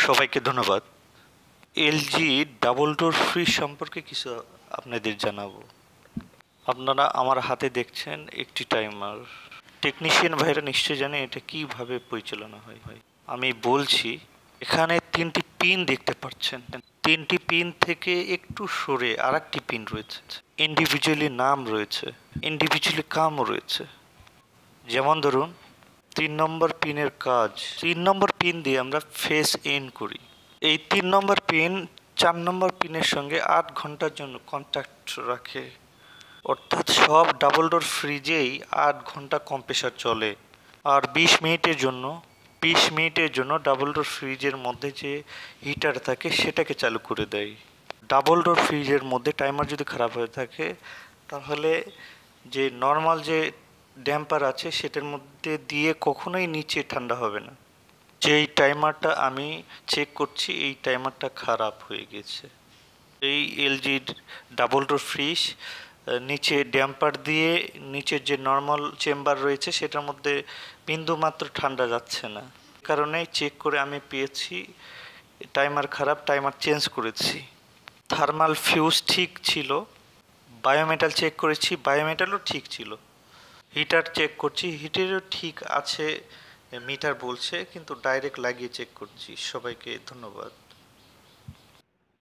সবাইকে ধন্যবাদ। LG double door fridge সম্পর্কে কিছু আপনাদের জানাবো। আপনারা আমার হাতে দেখছেন একটি টাইমার। টেকনিশিয়ান ভাইরা নিশ্চয়ই জানে এটা কিভাবে পরিচালনা হয়। আমি বলছি, এখানে 3টি পিন দেখতে পাচ্ছেন। 3টি পিন থেকে একটু সরে আর একটি পিন রয়েছে। ইন্ডিভিজুয়ালি নাম রয়েছে, ইন্ডিভিজুয়ালি কামও রয়েছে। যেমন ধরুন 3 নম্বর পিনের কাজ, 3 নম্বর পিন দিয়ে আমরা ফেস ইন করি। এই 3 নম্বর পিন 4 নম্বর পিনের সঙ্গে 8 ঘন্টার জন্য কন্ট্যাক্ট রাখে। অর্থাৎ সব ডাবল ডোর ফ্রিজেই 8 ঘন্টা কম্প্রেসার চলে। আর 20 মিনিটের জন্য ডাবল ডোর ফ্রিজের মধ্যে যে হিটার থাকে সেটাকে চালু করে দেয়। ডাবল ডোর ফ্রিজের মধ্যে টাইমার যদি খারাপ হয়ে থাকে তাহলে যে নর্মাল যে ড্যাম্পার আছে সেটার মধ্যে দিয়ে কখনোই নিচে ঠান্ডা হবে না। যেই টাইমারটা আমি চেক করছি এই টাইমারটা খারাপ হয়ে গেছে। এই এলজির ডাবল ডোর ফ্রিজ নিচে ড্যাম্পার দিয়ে নিচের যে নর্মাল চেম্বার রয়েছে সেটার মধ্যে বিন্দুমাত্র ঠান্ডা যাচ্ছে না। কারণে চেক করে আমি পেয়েছি টাইমার খারাপ, টাইমার চেঞ্জ করেছি। থার্মাল ফিউজ ঠিক ছিল, বায়োমেটাল চেক করেছি, বায়োমেটালও ঠিক ছিল। হিটার চেক করছি, হিটারও ঠিক আছে মিটার বলছে, কিন্তু ডাইরেক্ট লাগিয়ে চেক করছি। সবাইকে ধন্যবাদ।